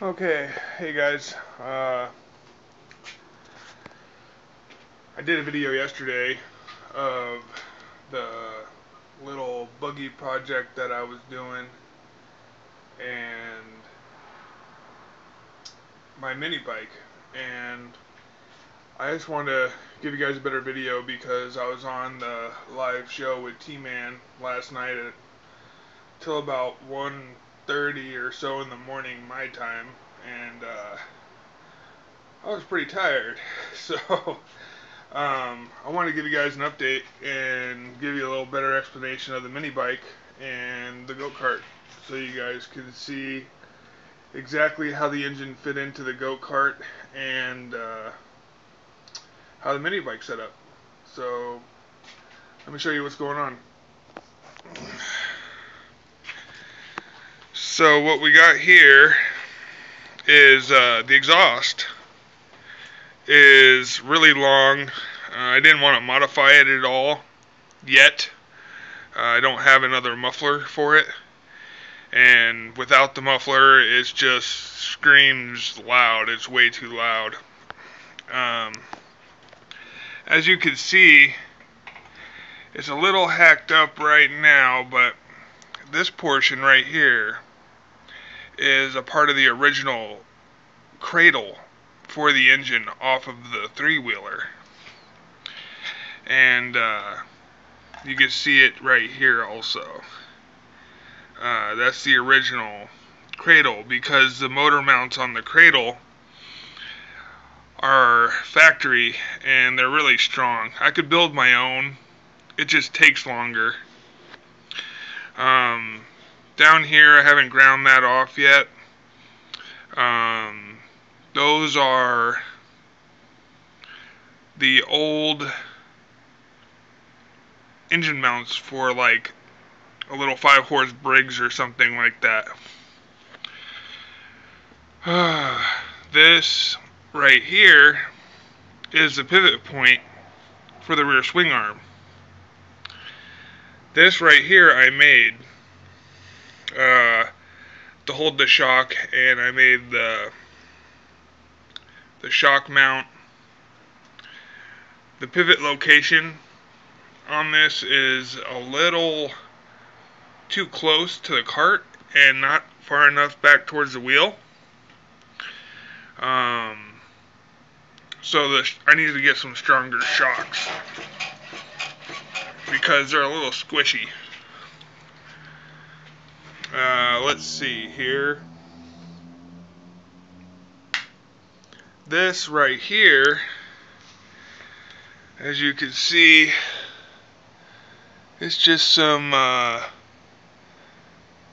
Okay, hey guys. I did a video yesterday of the little buggy project that I was doing and my mini bike, and I just wanted to give you guys a better video because I was on the live show with T-Man last night at till about 1:30 or so in the morning my time, and I was pretty tired, so I want to give you guys an update and give you a little better explanation of the mini bike and the Go Kart, so you guys can see exactly how the engine fit into the Go Kart and how the mini bike set up. So let me show you what's going on. So what we got here is the exhaust is really long. I didn't want to modify it at all yet. I don't have another muffler for it, and without the muffler it just screams loud. It's way too loud. As you can see, it's a little hacked up right now, but this portion right here is a part of the original cradle for the engine off of the three-wheeler, and you can see it right here also. That's the original cradle, because the motor mounts on the cradle are factory and they're really strong. I could build my own, it just takes longer. Down here I haven't ground that off yet. Those are the old engine mounts for like a little 5-horse Briggs or something like that. This right here is the pivot point for the rear swing arm. This right here I made to hold the shock, and I made the shock mount. The pivot location on this is a little too close to the cart and not far enough back towards the wheel. So I need to get some stronger shocks because they're a little squishy. Let's see here. This right here, as you can see, it's just some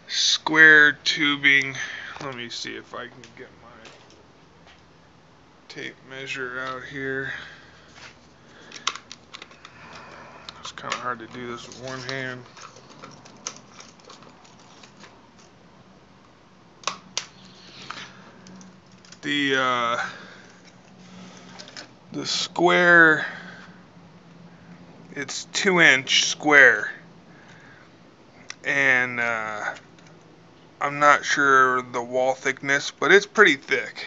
square tubing. Let me see if I can get my tape measure out here. It's kind of hard to do this with one hand. The square, it's 2-inch square, and I'm not sure the wall thickness, but it's pretty thick,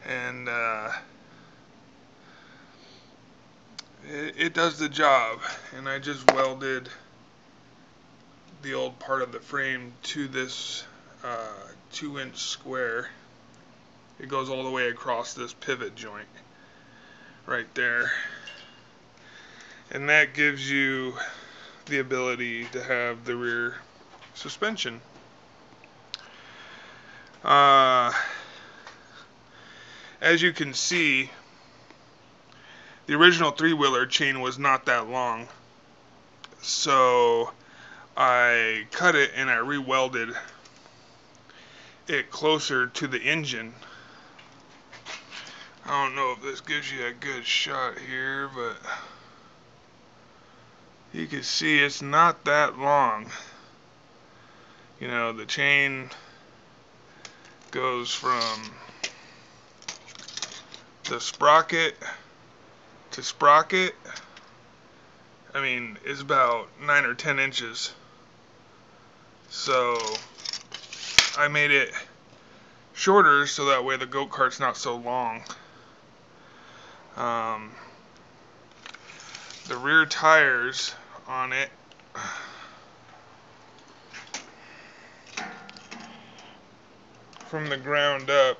and it does the job. And I just welded the old part of the frame to this 2-inch square. It goes all the way across this pivot joint right there, and that gives you the ability to have the rear suspension. As you can see, the original three-wheeler chain was not that long, so I cut it and I re-welded it closer to the engine. I don't know if this gives you a good shot here, but you can see it's not that long. You know, the chain goes from the sprocket to sprocket. I mean, it's about 9 or 10 inches. So I made it shorter so that way the Go Kart's not so long. The rear tires on it from the ground up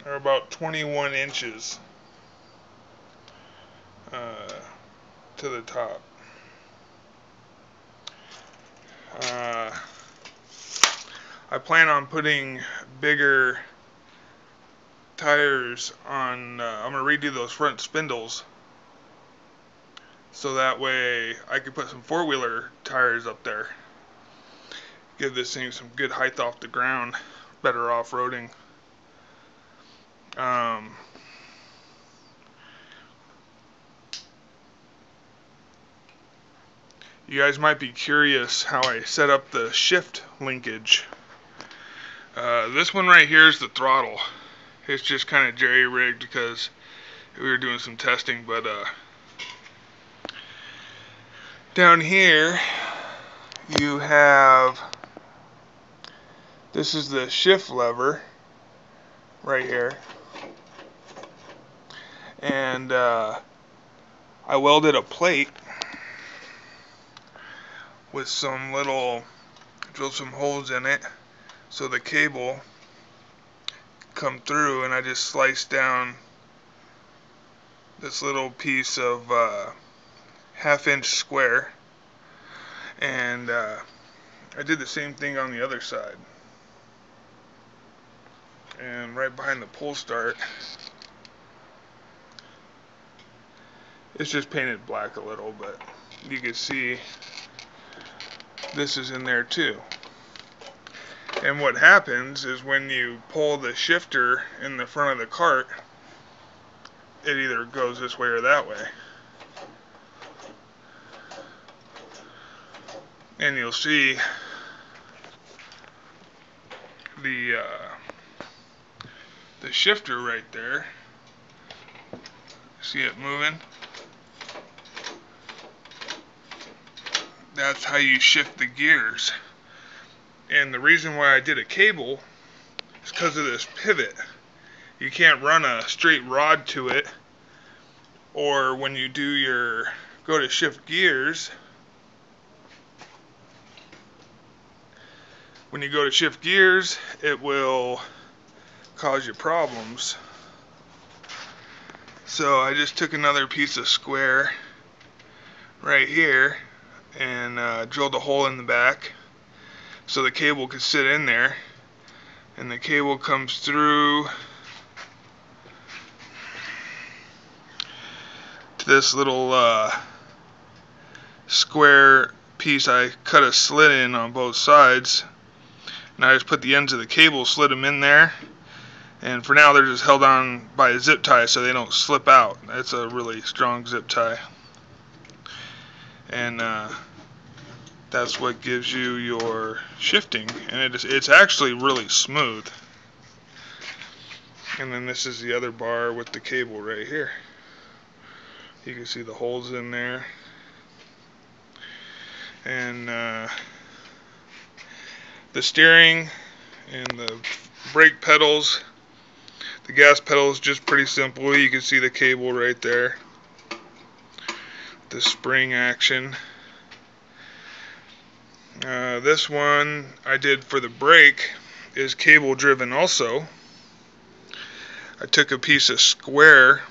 are about 21 inches to the top. I plan on putting bigger tires on. I'm going to redo those front spindles so that way I could put some four-wheeler tires up there. Give this thing some good height off the ground, better off-roading. You guys might be curious how I set up the shift linkage. This one right here is the throttle. It's just kind of jerry-rigged because we were doing some testing, but down here you have, this is the shift lever right here, and I welded a plate with some little, drilled some holes in it so the cable come through, and I just sliced down this little piece of half-inch square, and I did the same thing on the other side. And right behind the pull start, it's just painted black a little, but you can see this is in there too. And what happens is when you pull the shifter in the front of the cart, it either goes this way or that way. And you'll see the shifter right there. See it moving? That's how you shift the gears. And the reason why I did a cable is because of this pivot. You can't run a straight rod to it, or when you go to shift gears, it will cause you problems. So I just took another piece of square right here and drilled a hole in the back so the cable could sit in there, and the cable comes through to this little square piece. I cut a slit in on both sides, and I just put the ends of the cable, slid them in there, and for now they're just held on by a zip tie so they don't slip out. That's a really strong zip tie, and that's what gives you your shifting, and it's actually really smooth. And then this is the other bar with the cable right here. You can see the holes in there, and the steering and the brake pedals, the gas pedal is just pretty simple. You can see the cable right there, the spring action. This one I did for the brake is cable driven also. I took a piece of square,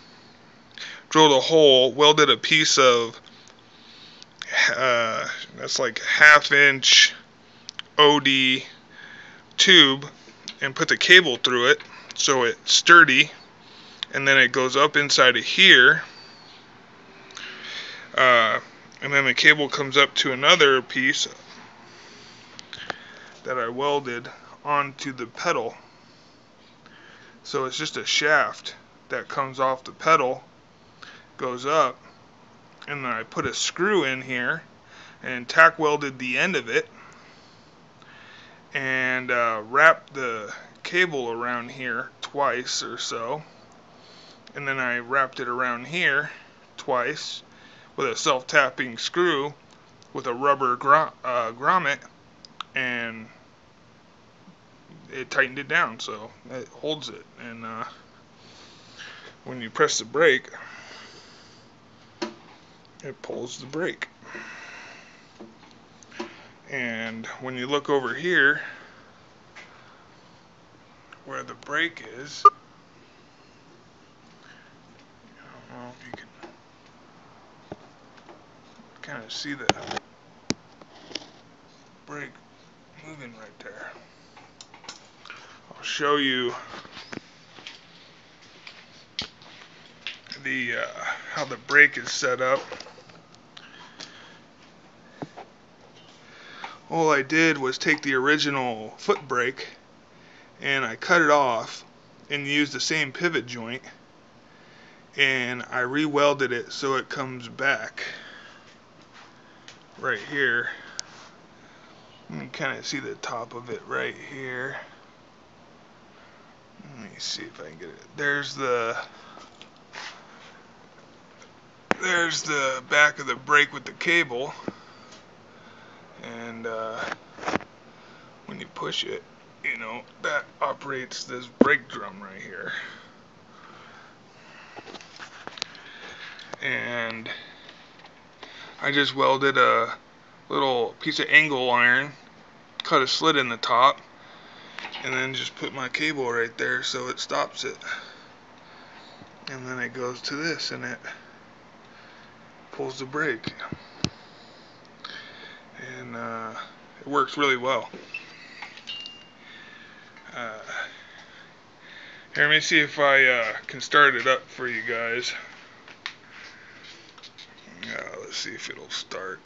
drilled a hole, welded a piece of that's like half-inch OD tube, and put the cable through it so it's sturdy, and then it goes up inside of here, and then the cable comes up to another piece that I welded onto the pedal. So it's just a shaft that comes off the pedal, goes up, and then I put a screw in here and tack welded the end of it, and wrapped the cable around here twice or so, and then I wrapped it around here twice with a self-tapping screw with a rubber grommet, and it tightened it down so it holds it. And when you press the brake, it pulls the brake. And when you look over here where the brake is, I don't know if you can kind of see the brake moving right there. I'll show you the how the brake is set up. All I did was take the original foot brake and I cut it off and used the same pivot joint, and I re-welded it so it comes back right here. You can kind of see the top of it right here. Let me see if I can get it. There's the back of the brake with the cable, and when you push it, you know, that operates this brake drum right here. And I just welded a little piece of angle iron, cut a slit in the top, and then just put my cable right there so it stops it. And then it goes to this and it pulls the brake. And it works really well. Here, let me see if I can start it up for you guys. Let's see if it'll start.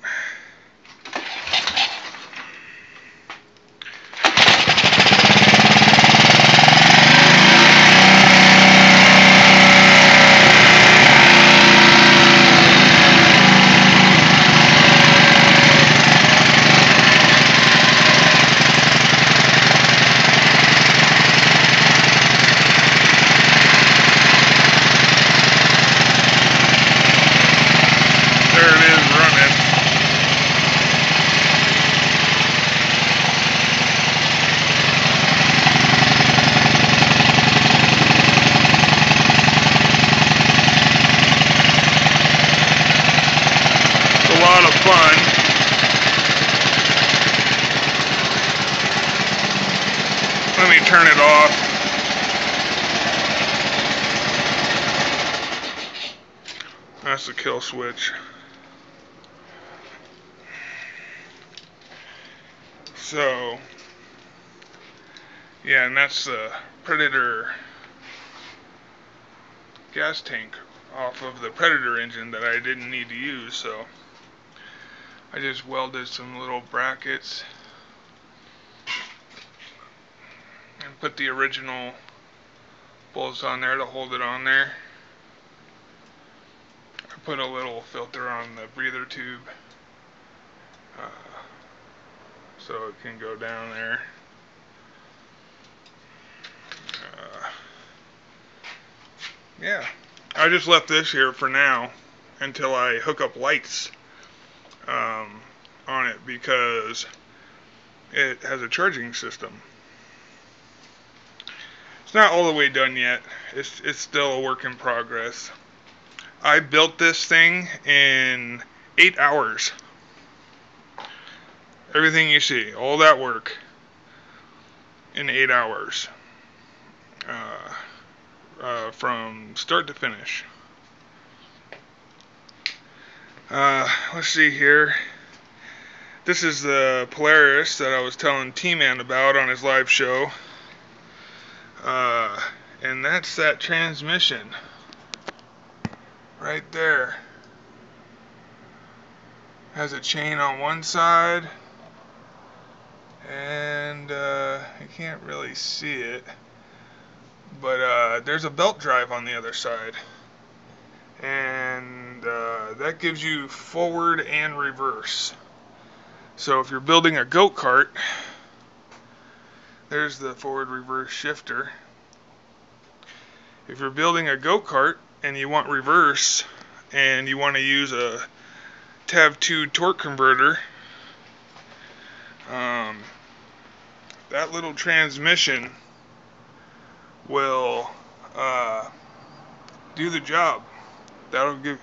There it is running. It's a lot of fun. Let me turn it off. That's the kill switch. So, yeah, and that's the Predator gas tank off of the Predator engine that I didn't need to use, so I just welded some little brackets and put the original bolts on there to hold it on there. I put a little filter on the breather tube so it can go down there. Yeah, I just left this here for now until I hook up lights on it, because it has a charging system. It's not all the way done yet. It's still a work in progress. I built this thing in 8 hours. Everything you see, all that work in 8 hours. From start to finish. Let's see here. This is the Polaris that I was telling T-Man about on his live show. And that's that transmission right there. Has a chain on one side, and you can't really see it, but there's a belt drive on the other side, and that gives you forward and reverse. So if you're building a Go Kart, there's the forward reverse shifter. If you're building a Go Kart and you want reverse and you want to use a TAV2 torque converter, that that little transmission will do the job. That'll give